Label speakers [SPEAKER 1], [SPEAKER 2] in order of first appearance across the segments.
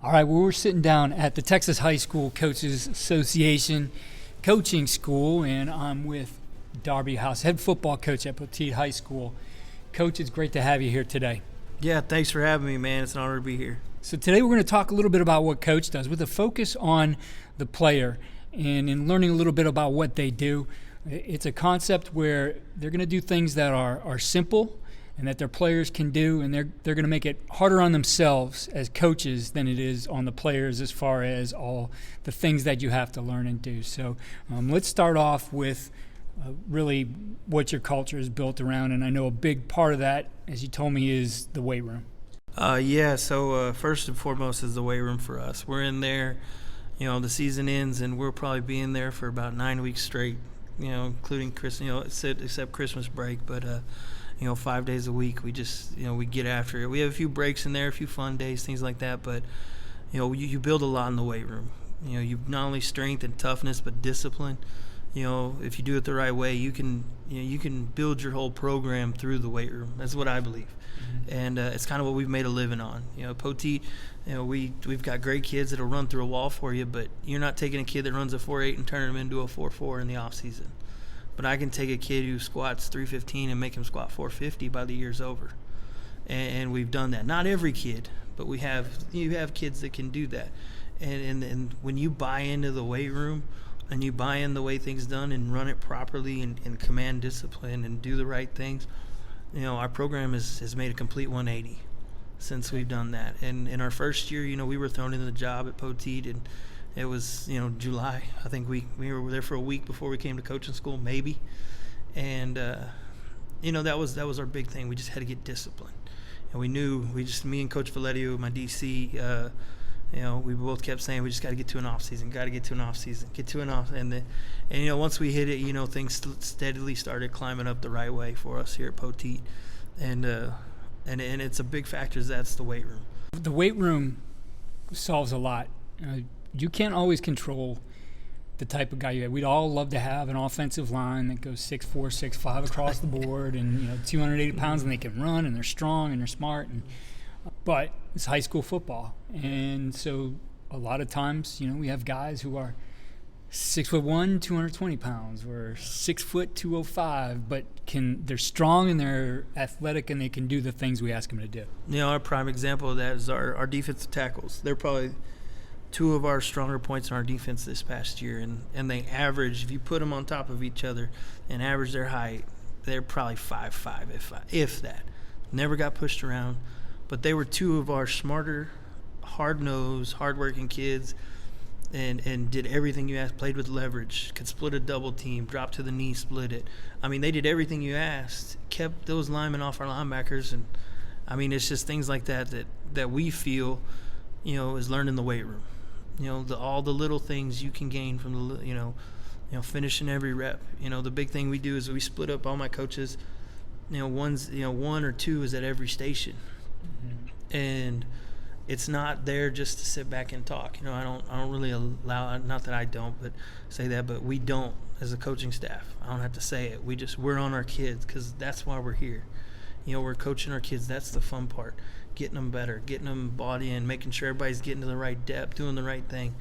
[SPEAKER 1] All right, well, we're sitting down at the Texas High School Coaches Association Coaching School, and I'm with Darby House, head football coach at Poteet High School. Coach, it's great to have you here today.
[SPEAKER 2] Yeah, thanks for having me, man. It's an honor to be here.
[SPEAKER 1] So today we're going to talk a little bit about what Coach does with a focus on the player and in learning a little bit about what they do. It's a concept where they're going to do things that are simple and that their players can do, and they're going to make it harder on themselves as coaches than it is on the players as far as all the things that you have to learn and do. So let's start off with really what your culture is built around, and I know a big part of that, as you told me, is the weight room.
[SPEAKER 2] So first and foremost is the weight room for us. We're in there, the season ends, and we'll probably be in there for about 9 weeks straight, including except Christmas break, but 5 days a week, we just, we get after it. We have a few breaks in there, a few fun days, things like that, but, you build a lot in the weight room. You not only strength and toughness, but discipline. If you do it the right way, you can build your whole program through the weight room. That's what I believe. Mm-hmm. And it's kind of what we've made a living on. Poteet, we've got great kids that'll run through a wall for you, but you're not taking a kid that runs a 4.8 and turning them into a 4.4 in the off season. But I can take a kid who squats 315 and make him squat 450 by the year's over. And we've done that. Not every kid, but you have kids that can do that. And when you buy into the weight room and you buy in the way things done and run it properly and command discipline and do the right things, our program has made a complete 180 since we've done that. And in our first year, we were thrown into the job at Poteet, and it was, July. I think we were there for a week before we came to coaching school, maybe. And, that was our big thing. We just had to get disciplined. And me and Coach Valledio, my DC, we both kept saying we just got to get to an off season, And once we hit it, things steadily started climbing up the right way for us here at Poteet. And it's a big factor. That's the weight room.
[SPEAKER 1] The weight room solves a lot. You can't always control the type of guy you have. We'd all love to have an offensive line that goes 6'4", 6'5" across the board, and 280 pounds, and they can run, and they're strong, and they're smart. But it's high school football, and so a lot of times, we have guys who are 6'1", 220 pounds, or 6 foot 205, but they're strong and they're athletic and they can do the things we ask them to do.
[SPEAKER 2] Our prime example of that is our defensive tackles. They're probably two of our stronger points in our defense this past year, and they average, if you put them on top of each other and average their height, they're probably 5'5", if that. Never got pushed around, but they were two of our smarter, hard-nosed, hard-working kids, and did everything you asked, played with leverage, could split a double team, drop to the knee, split it. They did everything you asked, kept those linemen off our linebackers, and it's just things like that we feel, is learned in the weight room. All the little things you can gain from the, finishing every rep. The big thing we do is we split up all my coaches. One or two is at every station, and it's not there just to sit back and talk. I don't really allow. Not that I don't, but say that. But we don't as a coaching staff. I don't have to say it. We're on our kids because that's why we're here. We're coaching our kids. That's the fun part. Getting them better, getting them bought in, making sure everybody's getting to the right depth, doing the right thing.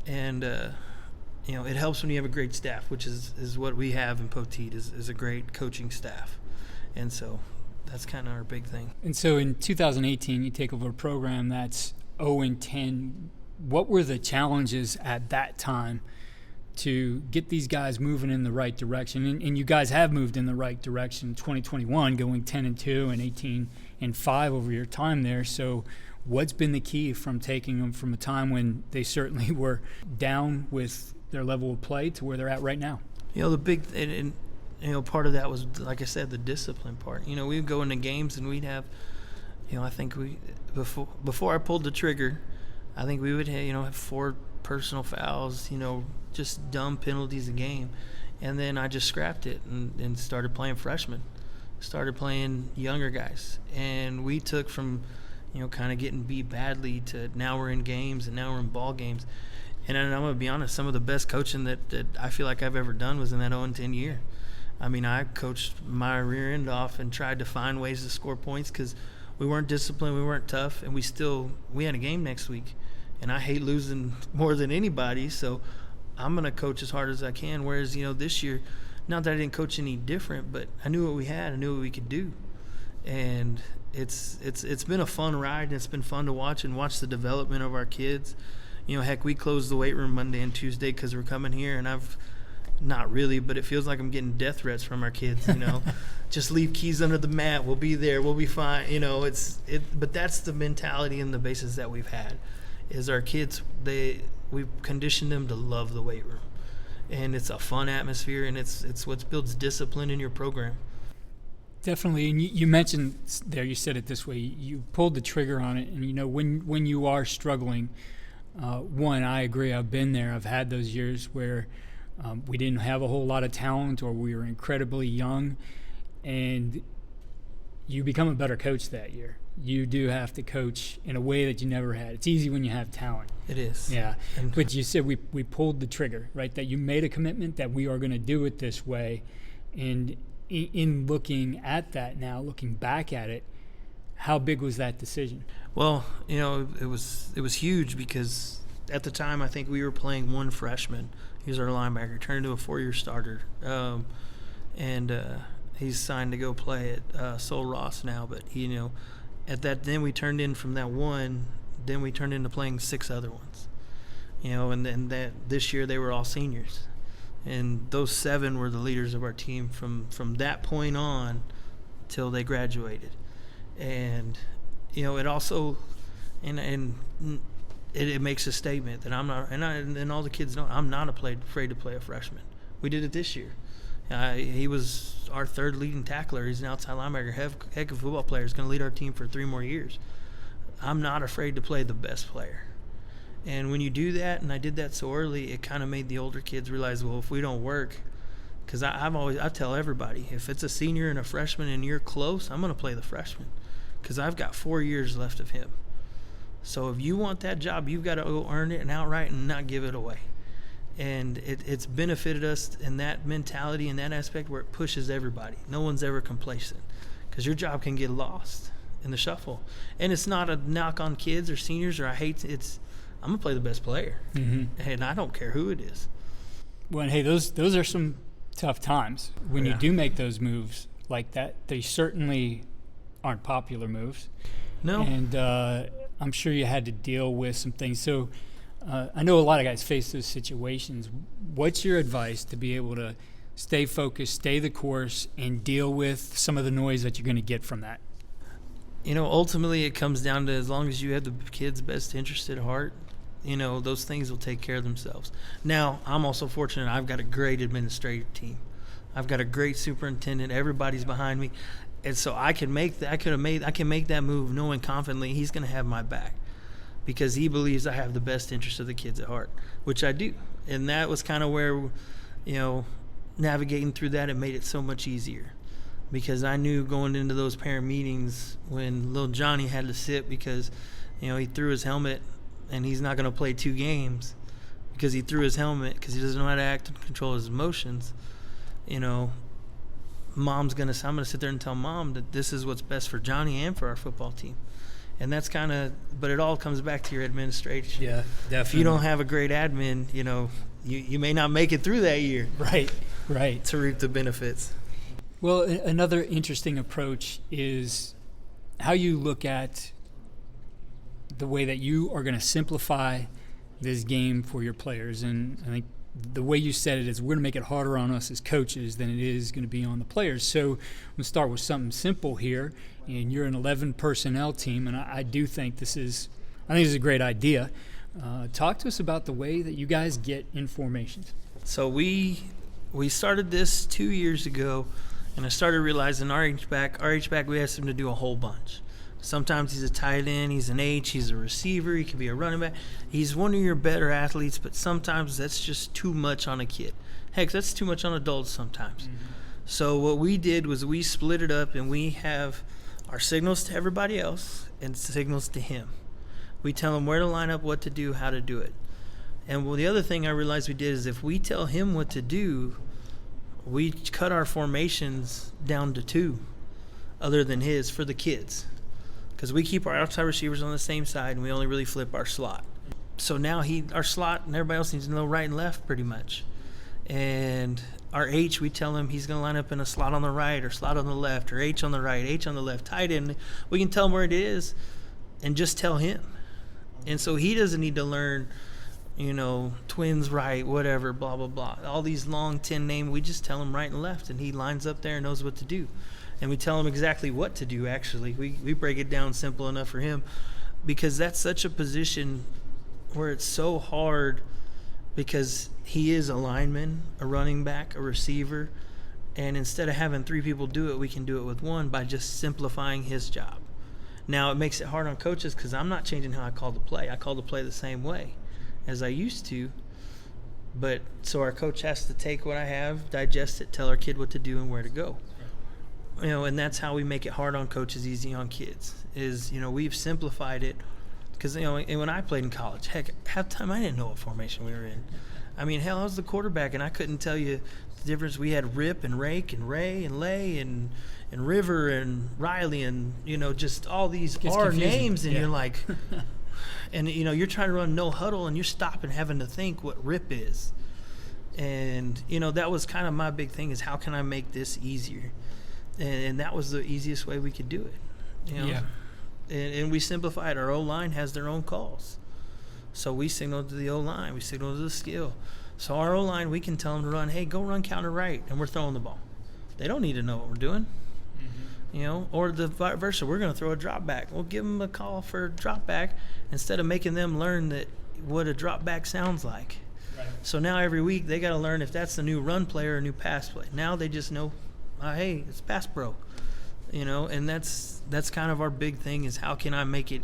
[SPEAKER 2] And, it helps when you have a great staff, which is what we have in Poteet, is a great coaching staff. And so that's kind of our big thing.
[SPEAKER 1] And so in 2018, you take over a program that's 0-10. What were the challenges at that time to get these guys moving in the right direction? And you guys have moved in the right direction. 2021, going 10-2 and 18-5 over your time there. So what's been the key from taking them from a time when they certainly were down with their level of play to where they're at right now?
[SPEAKER 2] The big and part of that was, like I said, the discipline part. We would go into games and we'd have, I think before I pulled the trigger, I think we would have 4 personal fouls, just dumb penalties a game. And then I just scrapped it and started playing freshmen, started playing younger guys. And we took from, kind of getting beat badly to now we're in games and now we're in ball games. And I'm going to be honest, some of the best coaching that I feel like I've ever done was in that 0-10 year. I coached my rear end off and tried to find ways to score points because we weren't disciplined, we weren't tough, and we had a game next week. and I hate losing more than anybody, so I'm going to coach as hard as I can. Whereas, this year, not that I didn't coach any different, but I knew what we had. I knew what we could do. And it's been a fun ride, and it's been fun to watch the development of our kids. Heck, we closed the weight room Monday and Tuesday because we're coming here, and I've not really, but it feels like I'm getting death threats from our kids, Just leave keys under the mat. We'll be there. We'll be fine. But that's the mentality and the basis that we've had is our kids, we've conditioned them to love the weight room. And it's a fun atmosphere, and it's what builds discipline in your program.
[SPEAKER 1] Definitely, and you mentioned there, you said it this way, you pulled the trigger on it, and when you are struggling, one, I agree, I've been there, I've had those years where we didn't have a whole lot of talent, or we were incredibly young, and you become a better coach that year. You do have to coach in a way that you never had. It's easy when you have talent.
[SPEAKER 2] It is.
[SPEAKER 1] Yeah, but you said we pulled the trigger, right, that you made a commitment that we are going to do it this way, and in looking at that now, looking back at it, how big was that decision? Well,
[SPEAKER 2] it was huge because at the time I think we were playing one freshman. He was our linebacker, turned into a 4-year starter, and he's signed to go play at Sol Ross now. But then we turned in from that one. Then we turned into playing 6 other ones, and then this year they were all seniors. And those 7 were the leaders of our team from that point on till they graduated. And, it also, and it makes a statement that I'm not, and all the kids know, I'm not afraid to play a freshman. We did it this year. He was our 3rd leading tackler. He's an outside linebacker, heck of a football player. He's going to lead our team for 3 more years. I'm not afraid to play the best player. And when you do that, and I did that so early, it kind of made the older kids realize, well, if we don't work, because I tell everybody, if it's a senior and a freshman and you're close, I'm going to play the freshman because I've got 4 years left of him. So if you want that job, you've got to go earn it and outright and not give it away. And it's benefited us in that mentality and that aspect where it pushes everybody. No one's ever complacent because your job can get lost in the shuffle. And it's not a knock on kids or seniors or I'm going to play the best player, and I don't care who it is.
[SPEAKER 1] Well, hey, those are some tough times when you do make those moves like that. They certainly aren't popular moves.
[SPEAKER 2] No.
[SPEAKER 1] And I'm sure you had to deal with some things. So I know a lot of guys face those situations. What's your advice to be able to stay focused, stay the course, and deal with some of the noise that you're going to get from that?
[SPEAKER 2] Ultimately it comes down to as long as you have the kids' best interest at heart, those things will take care of themselves. Now, I'm also fortunate. I've got a great administrative team. I've got a great superintendent. Everybody's behind me. And so I can make that move knowing confidently he's going to have my back because he believes I have the best interest of the kids at heart, which I do. And that was kind of where, navigating through that, it made it so much easier because I knew going into those parent meetings when little Johnny had to sit because, he threw his helmet and he's not going to play 2 games because he threw his helmet because he doesn't know how to act and control his emotions. I'm going to sit there and tell Mom that this is what's best for Johnny and for our football team. And that's but it all comes back to your administration.
[SPEAKER 1] Yeah, definitely.
[SPEAKER 2] If you don't have a great admin, you may not make it through that year.
[SPEAKER 1] Right.
[SPEAKER 2] To reap the benefits.
[SPEAKER 1] Well, another interesting approach is how you look at the way that you are going to simplify this game for your players. And I think the way you said it is we're going to make it harder on us as coaches than it is going to be on the players. So we'll start with something simple here. And you're an 11 personnel team, and I do think this is a great idea. Talk to us about the way that you guys get in formations.
[SPEAKER 2] So we started this 2 years ago, and I started realizing our H-back, we asked him to do a whole bunch. Sometimes he's a tight end, he's an H, he's a receiver, he can be a running back. He's one of your better athletes, but sometimes that's just too much on a kid. Heck, that's too much on adults sometimes. Mm-hmm. So what we did was we split it up, and we have our signals to everybody else and signals to him. We tell him where to line up, what to do, how to do it. And the other thing I realized we did is if we tell him what to do, we cut our formations down to 2 other than his for the kids. Because we keep our outside receivers on the same side, and we only really flip our slot. So now our slot and everybody else needs to know right and left pretty much. And our H, we tell him he's going to line up in a slot on the right or slot on the left, or H on the right, H on the left, tight end. We can tell him where it is and just tell him. And so he doesn't need to learn, twins right, whatever, blah, blah, blah. All these long 10 names, we just tell him right and left, and he lines up there and knows what to do. And we tell him exactly what to do, actually. We break it down simple enough for him, because that's such a position where it's so hard, because he is a lineman, a running back, a receiver, and instead of having 3 people do it, we can do it with 1 by just simplifying his job. Now, it makes it hard on coaches because I'm not changing how I call the play. I call the play the same way as I used to, but so our coach has to take what I have, digest it, tell our kid what to do and where to go. And that's how we make it hard on coaches, easy on kids, is, we've simplified it. Because, and when I played in college, heck, half the time I didn't know what formation we were in. I mean, hell, I was the quarterback, and I couldn't tell you the difference. We had Rip and Rake and Ray and Lay and River and Riley and, just all these R names. And you're like, and, you're trying to run no huddle, and you're stopping having to think what Rip is. And, that was kind of my big thing, is how can I make this easier? And that was the easiest way we could do it.
[SPEAKER 1] Yeah.
[SPEAKER 2] And we simplified. Our O-line has their own calls. So we signal to the O-line. We signal to the skill. So our O-line, we can tell them to run, hey, go run counter right, and we're throwing the ball. They don't need to know what we're doing. Or the vice versa. We're going to throw a drop back. We'll give them a call for a drop back instead of making them learn what a drop back sounds like. Right. So now every week they got to learn if that's the new run play or a new pass play. Now they just know, hey, it's pass pro. And that's kind of our big thing, is how can I make it,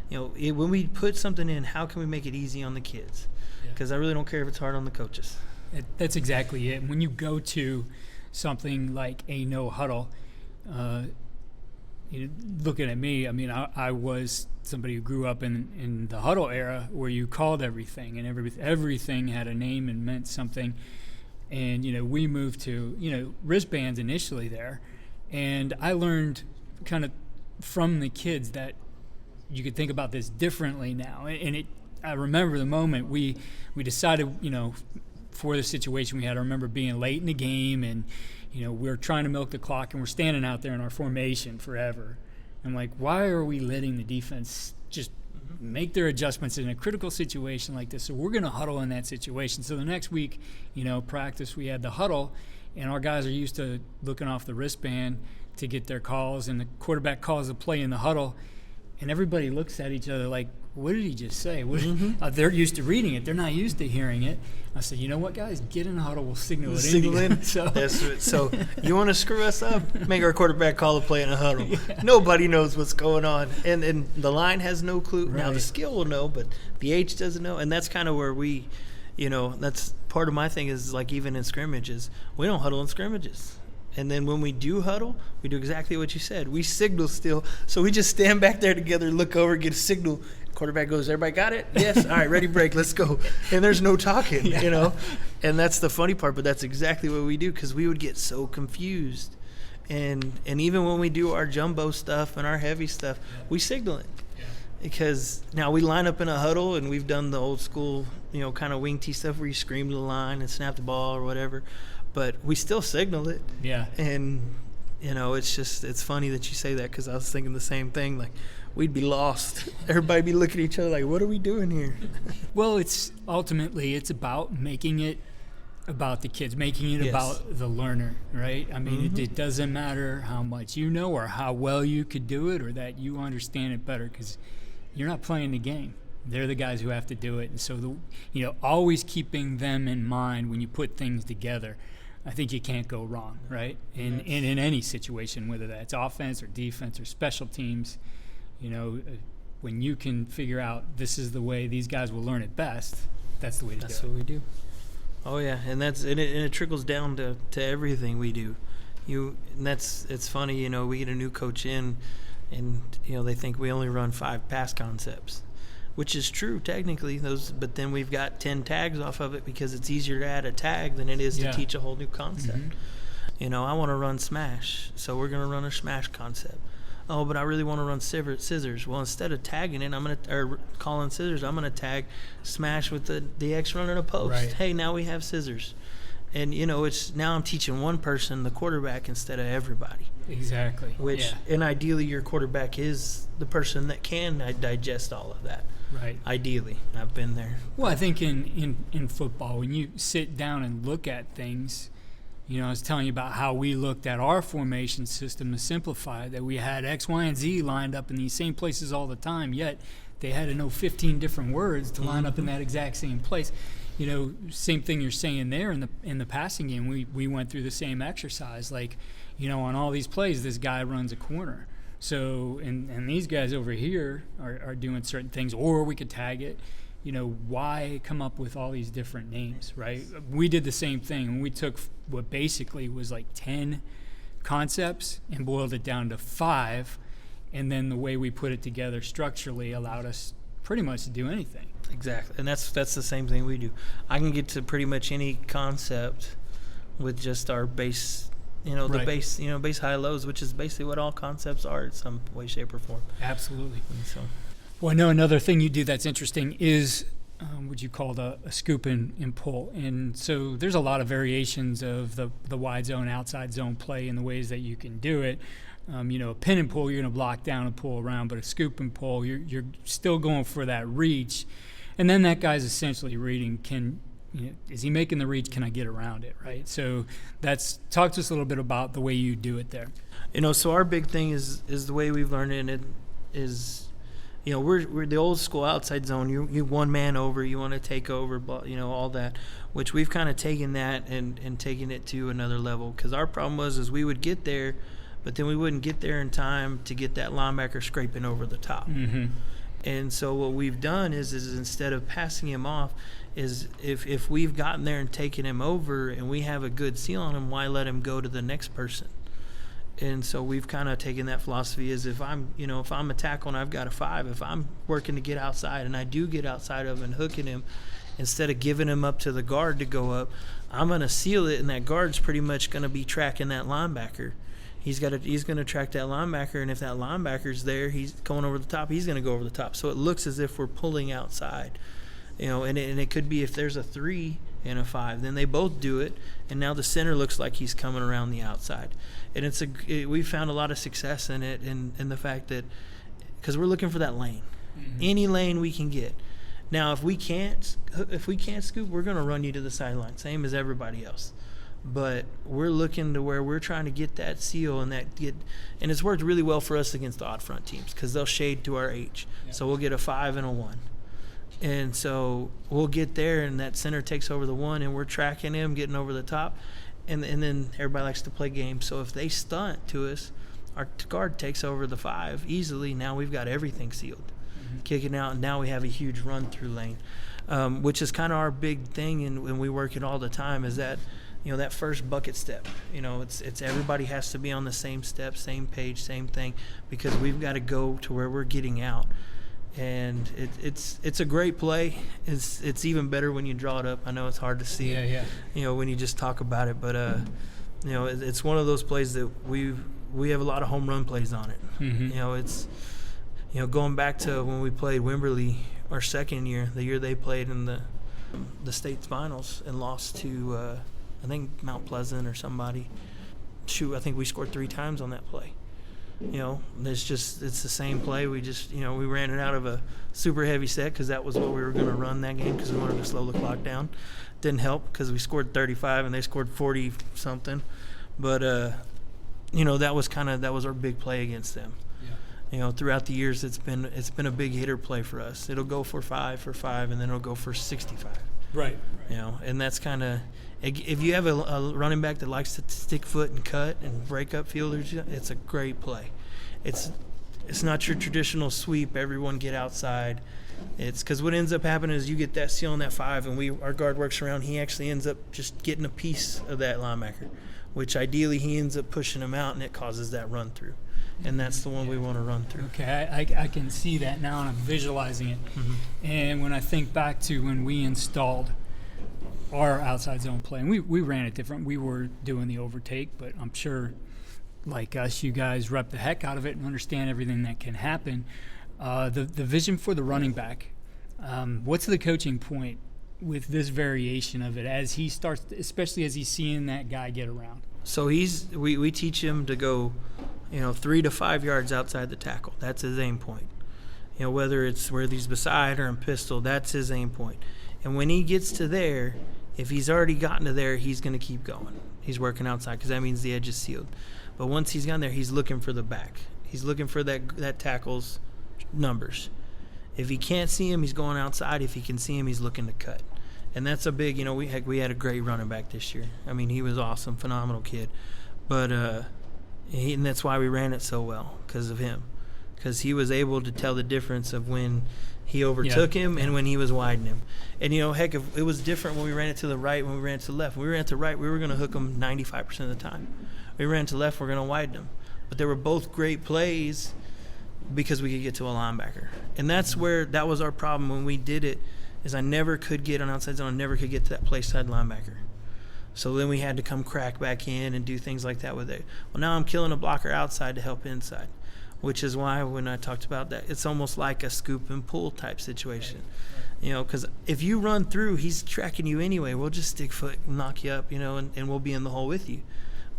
[SPEAKER 2] when we put something in, how can we make it easy on the kids? Because I really don't care if it's hard on the coaches.
[SPEAKER 1] That's exactly it. When you go to something like a no huddle, looking at me, I mean, I was somebody who grew up in the huddle era where you called everything, and everything had a name and meant something. And, we moved to, wristbands initially there. And I learned kind of from the kids that you could think about this differently now. And I remember the moment we decided, for the situation we had. I remember being late in the game, and we're trying to milk the clock, and we're standing out there in our formation forever. I'm like, why are we letting the defense just make their adjustments in a critical situation like this? So we're going to huddle in that situation. So the next week, practice, we had the huddle, and our guys are used to looking off the wristband to get their calls, and the quarterback calls a play in the huddle, and everybody looks at each other like, what did he just say? They're used to reading it. They're not used to hearing it. I said, you know what, guys? Get in the huddle. We'll signal it in.
[SPEAKER 2] So you want to screw us up? Make our quarterback call a play in a huddle. Yeah. Nobody knows what's going on. And the line has no clue. Right. Now, the skill will know, but the H doesn't know. And that's kind of where we, that's part of my thing is, like, even in scrimmages, we don't huddle in scrimmages. And then when we do huddle, we do exactly what you said. We signal still. So we just stand back there together, look over, get a signal. Quarterback goes, everybody got it? Yes. All right, ready, break, let's go. And there's no talking, And that's the funny part, but that's exactly what we do, because we would get so confused. And even when we do our jumbo stuff and our heavy stuff, we signal it. Yeah. Because now we line up in a huddle, and we've done the old school, kind of wing tee stuff where you scream to the line and snap the ball or whatever. But we still signal it. Yeah. And, it's funny that you say that, because I was thinking the same thing. Like, we'd be lost. Everybody be looking at each other like, what are we doing here?
[SPEAKER 1] Well, it's about making it about the kids, making it about the learner, right? I mean, it doesn't matter how much you know or how well you could do it or that you understand it better, because you're not playing the game. They're the guys who have to do it. And so, always keeping them in mind when you put things together, I think you can't go wrong, right? In any situation, whether that's offense or defense or special teams, when you can figure out this is the way these guys will learn it best, that's the way to do it.
[SPEAKER 2] That's what we do. Oh yeah, and it trickles down to everything we do. It's funny, we get a new coach in, and they think we only run 5 pass concepts, which is true technically. But then we've got 10 tags off of it, because it's easier to add a tag than it is to teach a whole new concept. I want to run smash, so we're going to run a smash concept. Oh, but I really want to run scissors. Well, instead of tagging it, or calling scissors, I'm gonna tag smash with the X running a post.
[SPEAKER 1] Right.
[SPEAKER 2] Hey, now we have scissors, and it's now I'm teaching one person, the quarterback, instead of everybody.
[SPEAKER 1] Exactly.
[SPEAKER 2] And ideally, your quarterback is the person that can digest all of that.
[SPEAKER 1] Right.
[SPEAKER 2] Ideally, I've been there.
[SPEAKER 1] Well, I think in football, when you sit down and look at things, I was telling you about how we looked at our formation system to simplify, that we had X, Y, and Z lined up in these same places all the time, yet they had to know 15 different words to line up in that exact same place. Same thing you're saying there in the passing game. We went through the same exercise. Like, on all these plays, this guy runs a corner. So, and these guys over here are doing certain things, or we could tag it. Why come up with all these different names, right? We did the same thing, and we took what basically was like 10 concepts and boiled it down to 5, and then the way we put it together structurally allowed us pretty much to do anything.
[SPEAKER 2] Exactly, and that's the same thing we do. I can get to pretty much any concept with just our base, the base, base high lows, which is basically what all concepts are in some way, shape, or form.
[SPEAKER 1] Absolutely.
[SPEAKER 2] And so.
[SPEAKER 1] Well, I know another thing you do that's interesting is what you call a scoop and pull. And so there's a lot of variations of the wide zone, outside zone play and the ways that you can do it. A pin and pull, you're going to block down and pull around, but a scoop and pull, you're still going for that reach. And then that guy's essentially reading, is he making the reach? Can I get around it, right? So talk to us a little bit about the way you do it there.
[SPEAKER 2] So our big thing is the way we've learned it, and it is, we're the old school outside zone. You one man over, you want to take over, all that, which we've kind of taken that and taken it to another level. Because our problem was we would get there, but then we wouldn't get there in time to get that linebacker scraping over the top.
[SPEAKER 1] Mm-hmm.
[SPEAKER 2] And so what we've done is instead of passing him off, is if we've gotten there and taken him over and we have a good seal on him, why let him go to the next person? And so we've kind of taken that philosophy is if I'm a tackle and I've got a 5, if I'm working to get outside and I do get outside of and hooking him, instead of giving him up to the guard to go up, I'm going to seal it, and that guard's pretty much going to be tracking that linebacker. He's going to track that linebacker, and if that linebacker's there, he's going over the top, he's going to go over the top. So it looks as if we're pulling outside. And it could be if there's a 3 and a 5, then they both do it, and now the center looks like he's coming around the outside. And we've found a lot of success in it, in the fact that because we're looking for that lane, any lane we can get. Now, if we can't scoop, we're going to run you to the sideline, same as everybody else. But we're looking to where we're trying to get that seal and it's worked really well for us against the odd front teams because they'll shade to our H. Yeah. So we'll get a 5 and a 1. And so we'll get there, and that center takes over the 1, and we're tracking him, getting over the top. And then everybody likes to play games. So if they stunt to us, our guard takes over the 5 easily. Now we've got everything sealed. Kicking out, and now we have a huge run-through lane, which is kind of our big thing, and we work it all the time, is that that first bucket step. It's everybody has to be on the same step, same page, same thing, because we've got to go to where we're getting out. And it's a great play. It's even better when you draw it up. I know it's hard to see.
[SPEAKER 1] Yeah.
[SPEAKER 2] When you just talk about it, but it's one of those plays that we have a lot of home run plays on it.
[SPEAKER 1] Mm-hmm.
[SPEAKER 2] It's going back to when we played Wimberley our second year, the year they played in the state finals and lost to I think Mount Pleasant or somebody. I think we scored 3 times on that play. It's the same play. We just, we ran it out of a super heavy set because that was what we were going to run that game because we wanted to slow the clock down. Didn't help because we scored 35 and they scored 40 something. But, that was our big play against them. Yeah. Throughout the years, it's been a big hitter play for us. It'll go for 5 and then it'll go for 65.
[SPEAKER 1] Right.
[SPEAKER 2] And that's kind of, if you have a running back that likes to stick foot and cut and break up fielders, it's a great play. It's not your traditional sweep, everyone get outside. It's because what ends up happening is you get that seal on that 5, and our guard works around. He actually ends up just getting a piece of that linebacker, which ideally he ends up pushing him out, and it causes that run through. And that's the one we want to run through.
[SPEAKER 1] Okay, I can see that now, and I'm visualizing it.
[SPEAKER 2] Mm-hmm.
[SPEAKER 1] And when I think back to when we installed our outside zone play, and we ran it different. We were doing the overtake, but I'm sure like us, you guys rep the heck out of it and understand everything that can happen. The vision for the running back, what's the coaching point with this variation of it as he starts, especially as he's seeing that guy get around?
[SPEAKER 2] So we teach him to go, 3 to 5 yards outside the tackle. That's his aim point. Whether it's where he's beside or in pistol, that's his aim point. And when he gets to there, if he's already gotten to there, he's going to keep going. He's working outside because that means the edge is sealed. But once he's gone there, he's looking for the back. He's looking for that tackle's numbers. If he can't see him, he's going outside. If he can see him, he's looking to cut. And that's a big, we had a great running back this year. I mean, he was awesome, phenomenal kid. But and that's why we ran it so well, because of him. Because he was able to tell the difference of when he overtook him and when he was widening him. And, if it was different when we ran it to the right, when we ran it to the left. When we ran it to the right, we were going to hook him 95% of the time. We ran to the left, we're going to widen him. But they were both great plays because we could get to a linebacker. And that's where that was our problem when we did it, is I never could get on outside zone. I never could get to that play side linebacker. So then we had to come crack back in and do things like that with it. Well, now I'm killing a blocker outside to help inside, which is why when I talked about that, it's almost like a scoop and pull type situation. Because if you run through, he's tracking you anyway. We'll just stick foot and knock you up, and we'll be in the hole with you.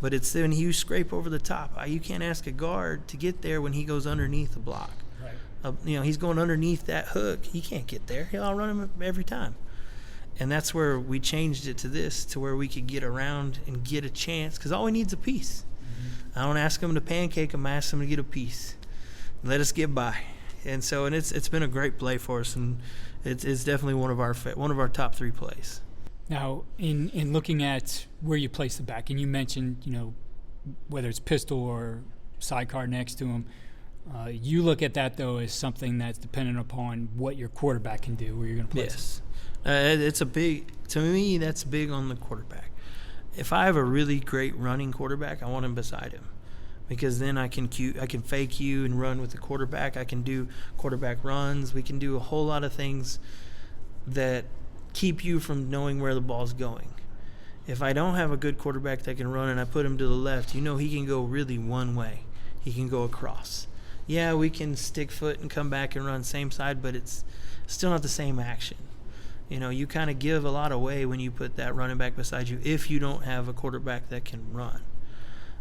[SPEAKER 2] But it's when you scrape over the top. You can't ask a guard to get there when he goes underneath the block. Right. He's going underneath that hook. He can't get there. I'll run him every time. And that's where we changed it to this, to where we could get around and get a chance, because all we need is a piece. Mm-hmm. I don't ask him to pancake him. I ask him to get a piece. Let us get by. And so, it's been a great play for us, and it's definitely one of our top 3 plays.
[SPEAKER 1] Now, in looking at where you place the back, and you mentioned, whether it's pistol or sidecar next to him, you look at that, though, as something that's dependent upon what your quarterback can do, where you're going to place him.
[SPEAKER 2] Yes. To me, that's big on the quarterback. If I have a really great running quarterback, I want him beside him, because then I can fake you and run with the quarterback. I can do quarterback runs. We can do a whole lot of things that keep you from knowing where the ball's going. If I don't have a good quarterback that can run and I put him to the left, he can go really one way. He can go across. Yeah, we can stick foot and come back and run same side, but it's still not the same action. You kind of give a lot away when you put that running back beside you if you don't have a quarterback that can run.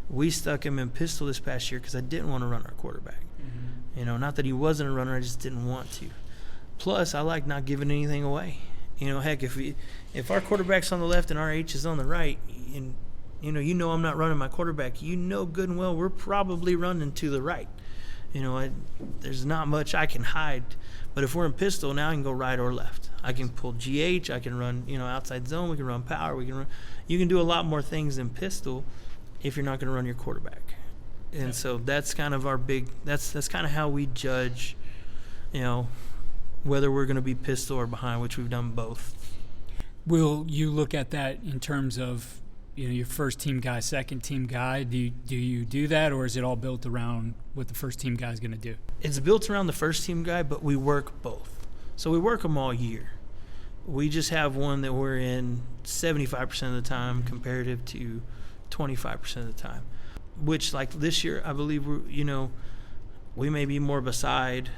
[SPEAKER 2] We stuck him in pistol this past year because I didn't want to run our quarterback. Mm-hmm. Not that he wasn't a runner, I just didn't want to. Plus, I like not giving anything away. If our quarterback's on the left and our H is on the right, and I'm not running my quarterback, good and well we're probably running to the right. There's not much I can hide. But if we're in pistol, now I can go right or left. I can pull GH, I can run, outside zone, we can run power, you can do a lot more things in pistol if you're not going to run your quarterback. And so that's kind of our that's kind of how we judge, whether we're going to be pistol or behind, which we've done both.
[SPEAKER 1] Will you look at that in terms of, your first team guy, second team guy? Do you do that, or is it all built around what the first team guy is going to do? It's
[SPEAKER 2] built around the first team guy, but we work both. So we work them all year. We just have one that we're in 75% of the time comparative to 25% of the time, which like this year, I believe we may be more beside,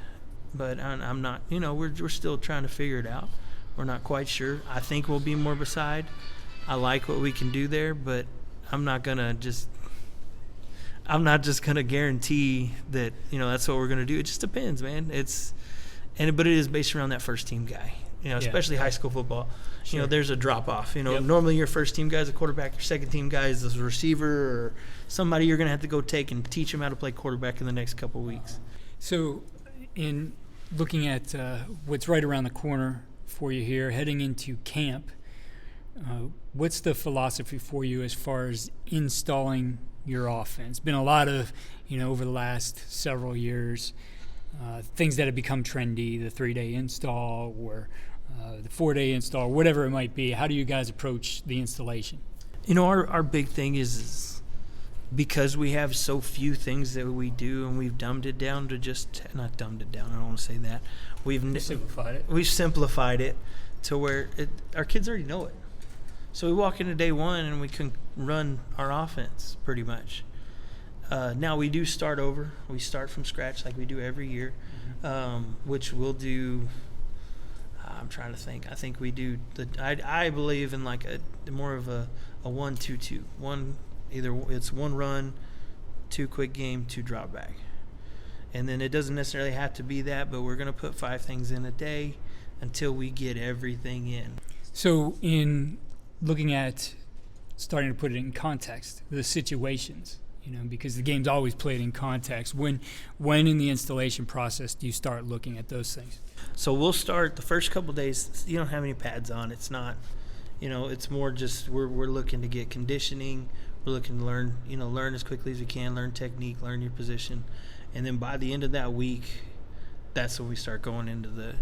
[SPEAKER 2] but I'm not, we're still trying to figure it out. We're not quite sure. I think we'll be more beside. I like what we can do there, but I'm not just gonna guarantee that that's what we're gonna do. It just depends, man. But it is based around that first team guy. Especially high school football. Sure. There's a drop off. Normally your first team guy is a quarterback, your second team guy is a receiver or somebody you're gonna have to go take and teach them how to play quarterback in the next couple of weeks.
[SPEAKER 1] So, in looking at what's right around the corner for you here, heading into camp, what's the philosophy for you as far as installing your offense? Been a lot of, over the last several years, things that have become trendy, the 3-day install or the 4-day install, whatever it might be. How do you guys approach the installation?
[SPEAKER 2] Our big thing is because we have so few things that we do, and we've dumbed it down to not dumbed it down, I don't want to say that. We've
[SPEAKER 1] simplified it.
[SPEAKER 2] We've simplified it to where our kids already know it. So we walk into day one and we can run our offense pretty much. Now we do start over. We start from scratch like we do every year, which we'll do. I'm trying to think. I think we do I believe in like a more of a 1-2-2. Either it's 1 run, 2 quick game, 2 drop back. And then it doesn't necessarily have to be that, but we're going to put 5 things in a day until we get everything in.
[SPEAKER 1] So in looking at starting to put it in context, the situations, because the game's always played in context. When in the installation process do you start looking at those things?
[SPEAKER 2] So we'll start the first couple of days. You don't have any pads on. It's not, it's more just we're looking to get conditioning. We're looking to learn as quickly as we can, learn technique, learn your position. And then by the end of that week, that's when we start going into the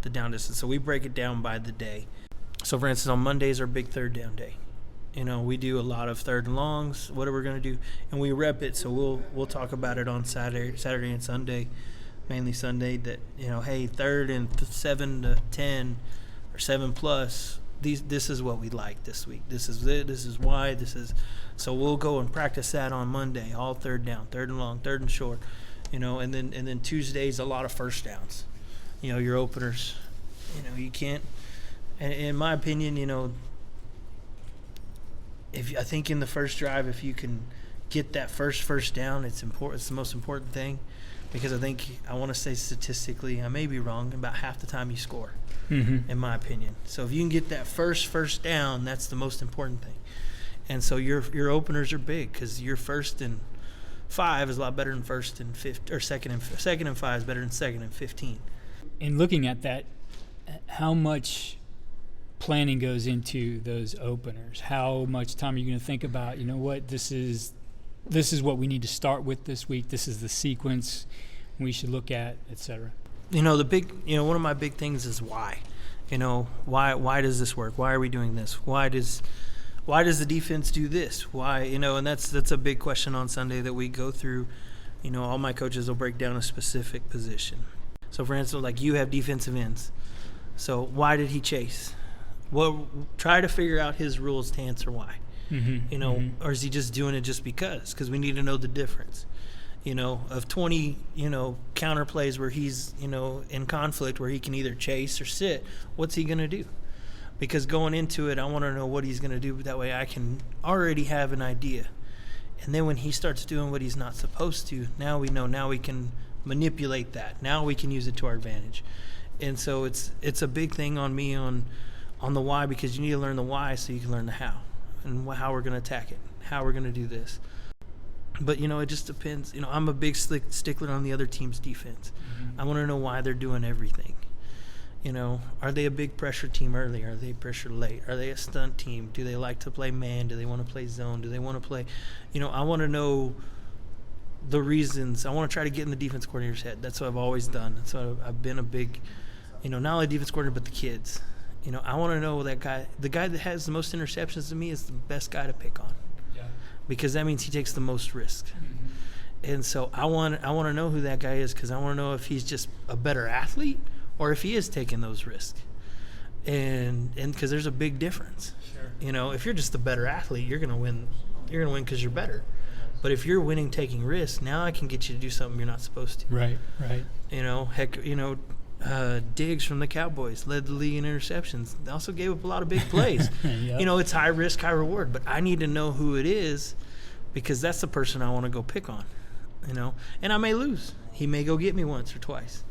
[SPEAKER 2] down distance. So we break it down by the day. So for instance, on Mondays, our big third down day. We do a lot of third and longs. What are we going to do? And we rep it. So we'll talk about it on Saturday and Sunday, mainly Sunday. That hey, third and 7 to 10 or 7 plus. This is what we like this week. This is it. This is why. So we'll go and practice that on Monday. All third down, third and long, third and short. And then Tuesdays a lot of first downs. Your openers. You can't. And in my opinion, I think in the first drive, if you can get that first down, it's important. It's the most important thing, because I want to say statistically, I may be wrong, about half the time you score, in my opinion. So if you can get that first down, that's the most important thing. And so your openers are big, because your 1st and 5 is a lot better than 1st and 5, or 2nd and 5 is better than 2nd and 15.
[SPEAKER 1] In looking at that, how much planning goes into those openers? How much time are you going to think about, this is what we need to start with this week, this is the sequence we should look at, etc.?
[SPEAKER 2] One of my big things is why. Why does this work? Why are we doing this? Why does the defense do this? Why, and that's a big question on Sunday that we go through. All my coaches will break down a specific position. So for instance, like you have defensive ends. So why did he chase? Well, try to figure out his rules to answer why. Or is he just doing it just because? Because we need to know the difference. Of 20, counter plays where he's, in conflict, where he can either chase or sit, what's he going to do? Because going into it, I want to know what he's going to do. That way I can already have an idea. And then when he starts doing what he's not supposed to, now we know, now we can manipulate that. Now we can use it to our advantage. And so it's a big thing on me on the why, because you need to learn the why so you can learn the how, and how we're going to attack it, how we're going to do this. But, it just depends. I'm a big stickler on the other team's defense. I want to know why they're doing everything. Are they a big pressure team early? Are they pressure late? Are they a stunt team? Do they like to play man? Do they want to play zone? Do they want to play? I want to know the reasons. I want to try to get in the defense coordinator's head. That's what I've always done. That's what I've been a big, not only defense coordinator, but the kids. I want to know that guy, the guy that has the most interceptions to me is the best guy to pick on. Yeah. Because that means he takes the most risk. And so I want to know who that guy is, because I want to know if he's just a better athlete or if he is taking those risks. And because there's a big difference. Sure. If you're just a better athlete, you're going to win. You're going to win because you're better. But if you're winning taking risks, now I can get you to do something you're not supposed to.
[SPEAKER 1] Right.
[SPEAKER 2] Diggs from the Cowboys led the league in interceptions. They also gave up a lot of big plays. Yep. It's high risk, high reward. But I need to know who it is, because that's the person I want to go pick on. And I may lose. He may go get me once or twice.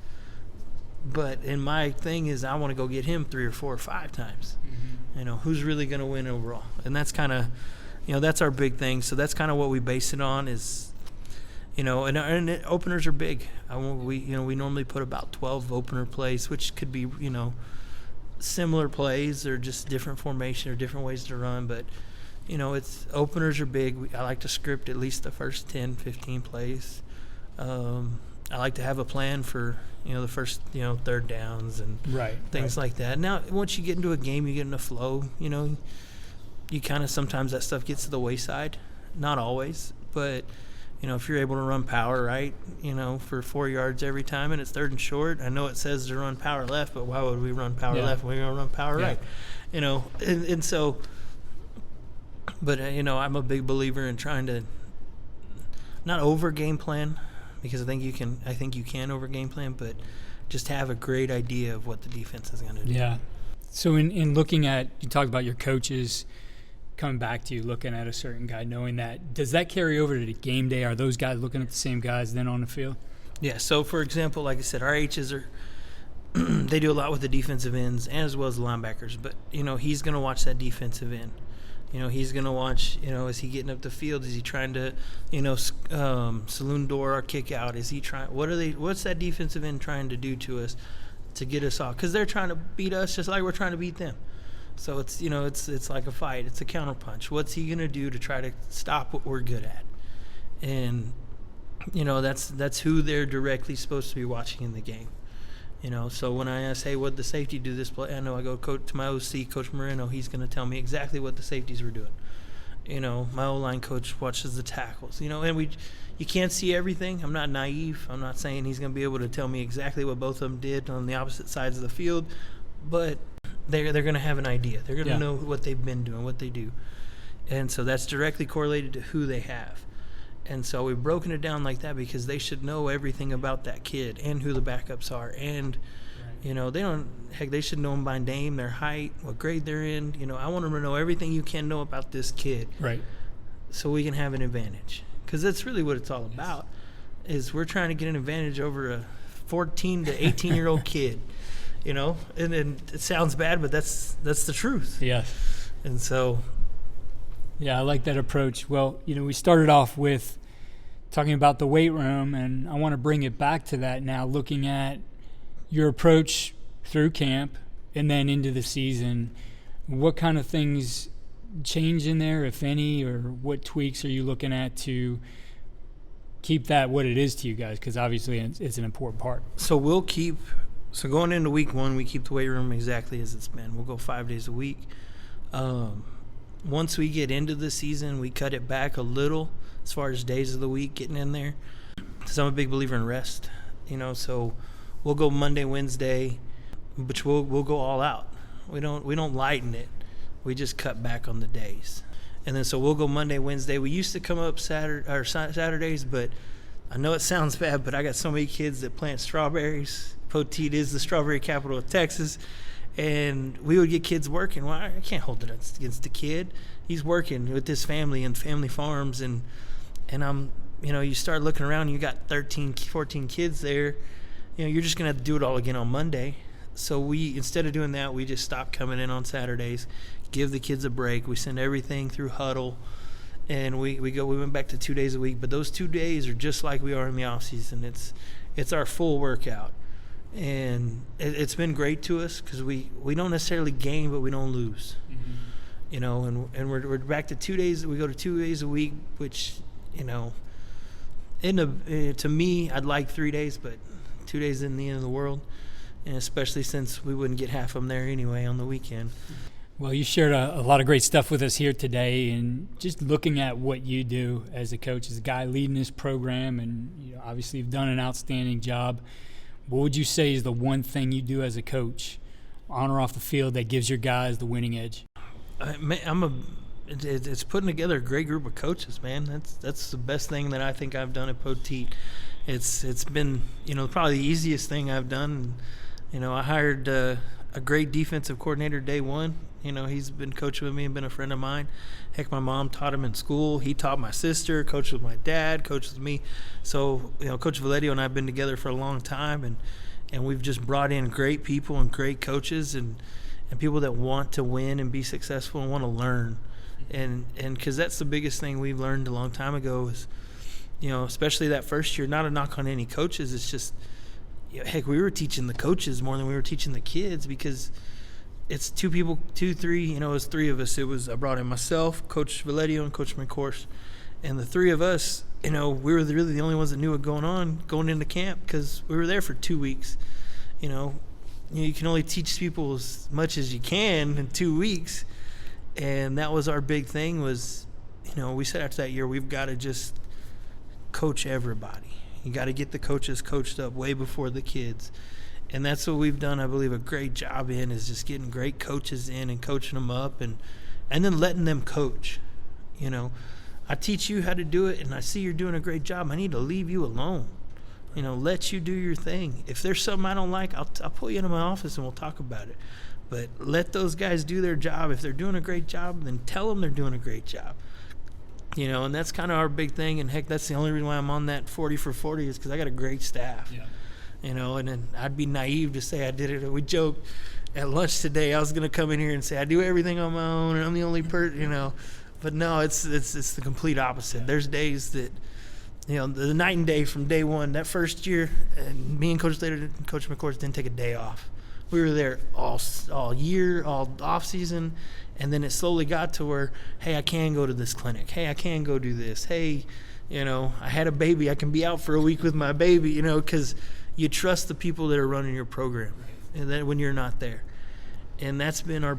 [SPEAKER 2] But my thing is, I want to go get him 3 or 4 or 5 times. Who's really going to win overall? And that's kind of, that's our big thing. So that's kind of what we base it on is. And openers are big. We normally put about 12 opener plays, which could be, similar plays or just different formation or different ways to run. But, it's openers are big. I like to script at least the first 10, 15 plays. I like to have a plan for, the first, third downs and things like that. Now, once you get into a game, you get in a flow, you kind of sometimes that stuff gets to the wayside. Not always, but – if you're able to run power right, for 4 yards every time and it's third and short, I know it says to run power left, but why would we run power left when we're going to run power right? And so, but, I'm a big believer in trying to, not over game plan, because I think you can over game plan, but just have a great idea of what the defense is going to do.
[SPEAKER 1] Yeah. So in looking at, you talked about your coaches coming back to you, looking at a certain guy, knowing that, does that carry over to the game day? Are those guys looking at the same guys then on the field?
[SPEAKER 2] Yeah. So for example, like I said, our H's are they do a lot with the defensive ends and as well as the linebackers. But he's going to watch that defensive end. He's going to watch, is he getting up the field? Is he trying to, saloon door or kick out? Is he trying, what's that defensive end trying to do to us to get us off? Because they're trying to beat us just like we're trying to beat them. So it's, it's like a fight. It's a counterpunch. What's he going to do to try to stop what we're good at? And, that's who they're directly supposed to be watching in the game. So when I ask, hey, what did the safety do this play? I know I go to my OC, Coach Moreno. He's going to tell me exactly what the safeties were doing. My O-line coach watches the tackles. And you can't see everything. I'm not naive. I'm not saying he's going to be able to tell me exactly what both of them did on the opposite sides of the field. But they're going to have an idea. They're going to know what they've been doing, what they do. And so that's directly correlated to who they have. And so we've broken it down like that because they should know everything about that kid and who the backups are. And, they should know them by name, their height, what grade they're in. I want them to know everything you can know about this kid. Right. So we can have an advantage. Because that's really what it's all about, is we're trying to get an advantage over a 14 to 18-year-old kid, And it sounds bad, but that's the truth. Yeah. And so...
[SPEAKER 1] Yeah, I like that approach. Well, we started off with talking about the weight room, and I want to bring it back to that now, looking at your approach through camp and then into the season. What kind of things change in there, if any, or what tweaks are you looking at to keep that what it is to you guys? Because obviously it's an important part.
[SPEAKER 2] So going into week 1, we keep the weight room exactly as it's been. We'll go 5 days a week. Once we get into the season, we cut it back a little as far as days of the week getting in there. Because I'm a big believer in rest, so we'll go Monday, Wednesday, which we'll go all out. We don't lighten it. We just cut back on the days. And then so we'll go Monday, Wednesday. We used to come up Saturdays, but I know it sounds bad, but I got so many kids that plant strawberries. Poteet is the strawberry capital of Texas. And we would get kids working. Well, I can't hold it against the kid. He's working with his family and family farms. And I'm, you start looking around, you got 13, 14 kids there. You're just going to have to do it all again on Monday. So instead of doing that, we just stopped coming in on Saturdays, give the kids a break. We send everything through huddle. And we went back to 2 days a week. But those 2 days are just like we are in the off season. It's our full workout. And it's been great to us because we don't necessarily gain, but we don't lose. Mm-hmm. And we're back to 2 days. We go to 2 days a week, which, to me, I'd like 3 days, but 2 days isn't the end of the world, and especially since we wouldn't get half of them there anyway on the weekend.
[SPEAKER 1] Well, you shared a lot of great stuff with us here today, and just looking at what you do as a coach, as a guy leading this program, and obviously you've done an outstanding job. What would you say is the one thing you do as a coach, on or off the field, that gives your guys the winning edge?
[SPEAKER 2] It's putting together a great group of coaches, man. That's the best thing that I think I've done at Poteet. It's been probably the easiest thing I've done. I hired a great defensive coordinator day one. He's been coaching with me and been a friend of mine. Heck, my mom taught him in school. He taught my sister, coached with my dad, coached with me. So, Coach Valedio and I have been together for a long time, and we've just brought in great people and great coaches and people that want to win and be successful and want to learn. And because that's the biggest thing we've learned a long time ago is, especially that first year, not a knock on any coaches. It's just, heck, we were teaching the coaches more than we were teaching the kids because – it's two, three, it was three of us. I brought in myself, Coach Valedio, and Coach McCourse. And the three of us, we were really the only ones that knew what going into camp because we were there for 2 weeks. You can only teach people as much as you can in 2 weeks. And that was our big thing was, we said after that year, we've got to just coach everybody. You got to get the coaches coached up way before the kids. And that's what we've done, I believe, a great job in is just getting great coaches in and coaching them up and then letting them coach. I teach you how to do it, and I see you're doing a great job. I need to leave you alone. Let you do your thing. If there's something I don't like, I'll pull you into my office and we'll talk about it. But let those guys do their job. If they're doing a great job, then tell them they're doing a great job. And that's kind of our big thing. And heck, that's the only reason why I'm on that 40 for 40 is because I got a great staff.
[SPEAKER 1] Yeah.
[SPEAKER 2] And then I'd be naive to say I did it. We joked at lunch today. I was going to come in here and say I do everything on my own and I'm the only person. But no, it's the complete opposite. There's days that, the night and day from day one. That first year, and me and Coach Slater and Coach McCourt didn't take a day off. We were there all year, all off season, and then it slowly got to where, hey, I can go to this clinic. Hey, I can go do this. Hey, I had a baby. I can be out for a week with my baby. Because you trust the people that are running your program, and then when you're not there. And that's been my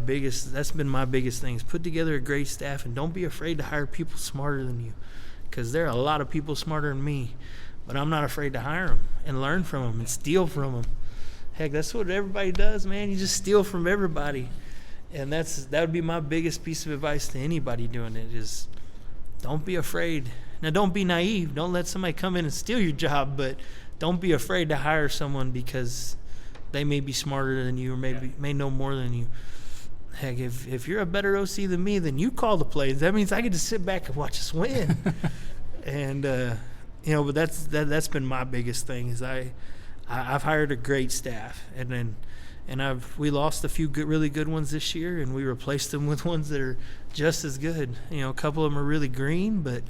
[SPEAKER 2] biggest thing is put together a great staff and don't be afraid to hire people smarter than you, because there are a lot of people smarter than me, but I'm not afraid to hire them and learn from them and steal from them. Heck, that's what everybody does, man. You just steal from everybody. And that would be my biggest piece of advice to anybody doing it is don't be afraid. Now, don't be naive. Don't let somebody come in and steal your job, but don't be afraid to hire someone because they may be smarter than you or may know more than you. Heck, if you're a better OC than me, then you call the plays. That means I get to sit back and watch us win. And but that's been my biggest thing is I've hired a great staff, and we lost a few really good ones this year, and we replaced them with ones that are just as good. A couple of them are really green, but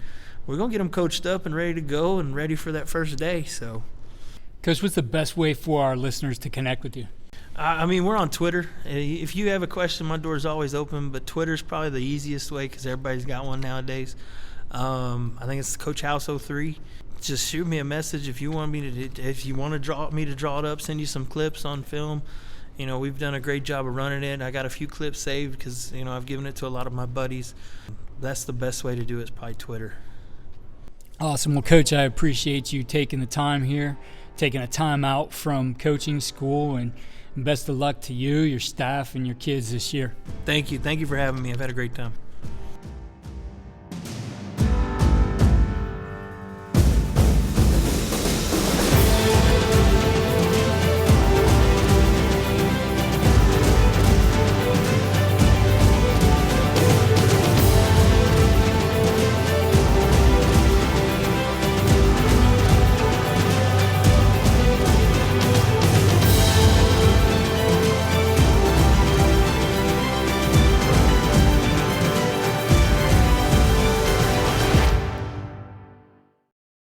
[SPEAKER 2] we're gonna get them coached up and ready to go and ready for that first day. So.
[SPEAKER 1] Coach, what's the best way for our listeners to connect with you?
[SPEAKER 2] We're on Twitter. If you have a question, my door is always open, but Twitter's probably the easiest way because everybody's got one nowadays. I think it's Coach House 03. Just shoot me a message if you want to draw it up, send you some clips on film. We've done a great job of running it. I got a few clips saved because, I've given it to a lot of my buddies. That's the best way to do it is probably Twitter.
[SPEAKER 1] Awesome. Well, Coach, I appreciate you taking the time here, taking a time out from coaching school, and best of luck to you, your staff, and your kids this year.
[SPEAKER 2] Thank you. Thank you for having me. I've had a great time.